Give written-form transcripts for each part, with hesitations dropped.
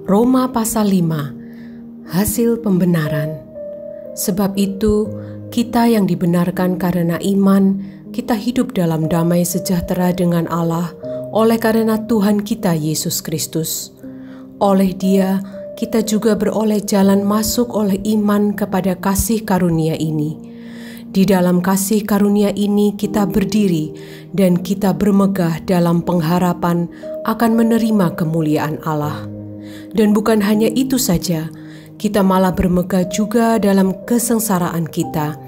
Roma pasal 5, hasil pembenaran. Sebab itu, kita yang dibenarkan karena iman, kita hidup dalam damai sejahtera dengan Allah oleh karena Tuhan kita Yesus Kristus. Oleh Dia, kita juga beroleh jalan masuk oleh iman kepada kasih karunia ini. Di dalam kasih karunia ini kita berdiri dan kita bermegah dalam pengharapan akan menerima kemuliaan Allah. Dan bukan hanya itu saja, kita malah bermegah juga dalam kesengsaraan kita,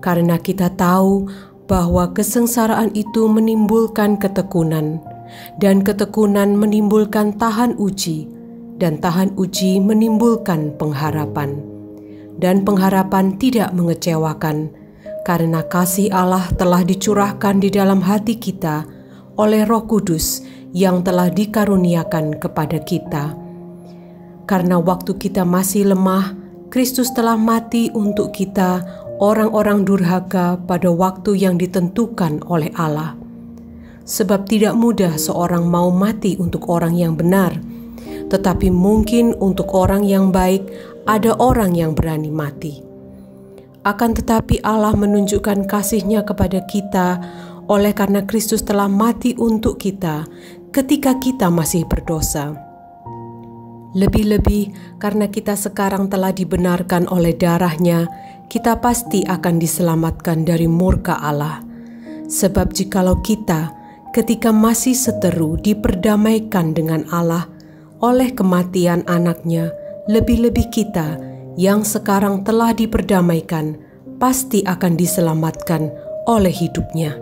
karena kita tahu bahwa kesengsaraan itu menimbulkan ketekunan, dan ketekunan menimbulkan tahan uji, dan tahan uji menimbulkan pengharapan. Dan pengharapan tidak mengecewakan, karena kasih Allah telah dicurahkan di dalam hati kita oleh Roh Kudus yang telah dikaruniakan kepada kita. Karena waktu kita masih lemah, Kristus telah mati untuk kita, orang-orang durhaka, pada waktu yang ditentukan oleh Allah. Sebab tidak mudah seorang mau mati untuk orang yang benar, tetapi mungkin untuk orang yang baik ada orang yang berani mati. Akan tetapi Allah menunjukkan kasih-Nya kepada kita oleh karena Kristus telah mati untuk kita ketika kita masih berdosa. Lebih-lebih karena kita sekarang telah dibenarkan oleh darah-Nya, kita pasti akan diselamatkan dari murka Allah. Sebab jikalau kita ketika masih seteru diperdamaikan dengan Allah oleh kematian anak-Nya, lebih-lebih kita yang sekarang telah diperdamaikan pasti akan diselamatkan oleh hidup-Nya.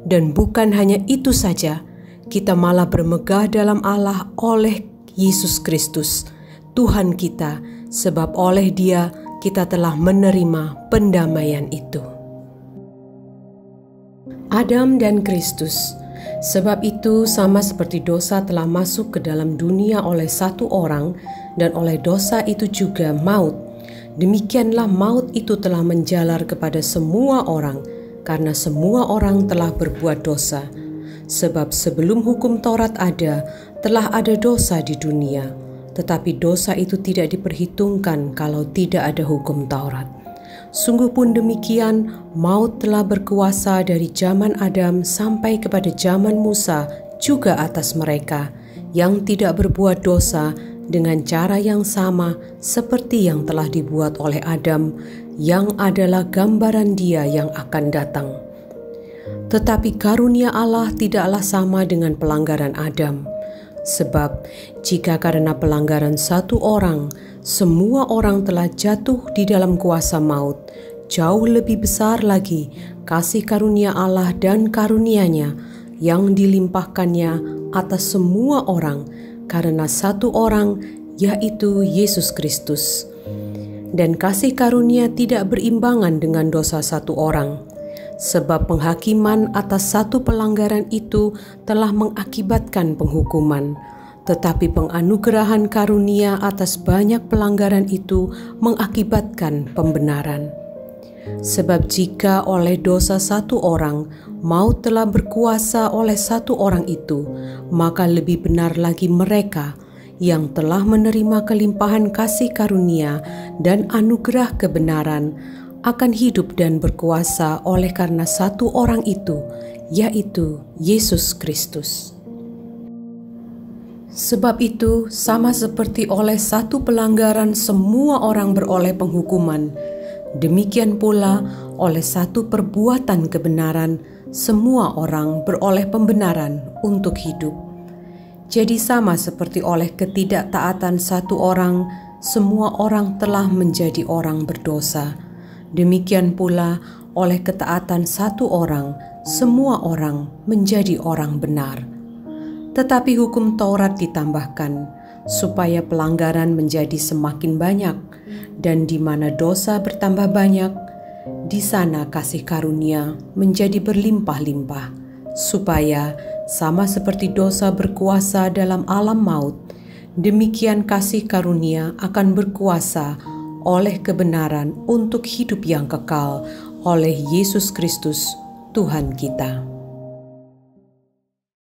Dan bukan hanya itu saja, kita malah bermegah dalam Allah oleh Yesus Kristus, Tuhan kita, sebab oleh Dia kita telah menerima pendamaian itu. Adam dan Kristus. Sebab itu sama seperti dosa telah masuk ke dalam dunia oleh satu orang, dan oleh dosa itu juga maut. Demikianlah maut itu telah menjalar kepada semua orang, karena semua orang telah berbuat dosa. Sebab sebelum hukum Taurat ada, telah ada dosa di dunia, tetapi dosa itu tidak diperhitungkan kalau tidak ada hukum Taurat. Sungguh pun demikian, maut telah berkuasa dari zaman Adam sampai kepada zaman Musa juga atas mereka yang tidak berbuat dosa dengan cara yang sama seperti yang telah dibuat oleh Adam, yang adalah gambaran Dia yang akan datang. Tetapi karunia Allah tidaklah sama dengan pelanggaran Adam. Sebab jika karena pelanggaran satu orang, semua orang telah jatuh di dalam kuasa maut, jauh lebih besar lagi kasih karunia Allah dan karunia-Nya yang dilimpahkannya atas semua orang karena satu orang, yaitu Yesus Kristus. Dan kasih karunia tidak berimbangan dengan dosa satu orang. Sebab penghakiman atas satu pelanggaran itu telah mengakibatkan penghukuman, tetapi penganugerahan karunia atas banyak pelanggaran itu mengakibatkan pembenaran. Sebab jika oleh dosa satu orang, maut telah berkuasa oleh satu orang itu, maka lebih benar lagi mereka yang telah menerima kelimpahan kasih karunia dan anugerah kebenaran akan hidup dan berkuasa oleh karena satu orang itu, yaitu Yesus Kristus. Sebab itu, sama seperti oleh satu pelanggaran semua orang beroleh penghukuman, demikian pula oleh satu perbuatan kebenaran semua orang beroleh pembenaran untuk hidup. Jadi sama seperti oleh ketidaktaatan satu orang, semua orang telah menjadi orang berdosa. Demikian pula oleh ketaatan satu orang, semua orang menjadi orang benar. Tetapi hukum Taurat ditambahkan, supaya pelanggaran menjadi semakin banyak, dan di mana dosa bertambah banyak, di sana kasih karunia menjadi berlimpah-limpah, supaya sama seperti dosa berkuasa dalam alam maut, demikian kasih karunia akan berkuasa oleh kebenaran untuk hidup yang kekal oleh Yesus Kristus, Tuhan kita.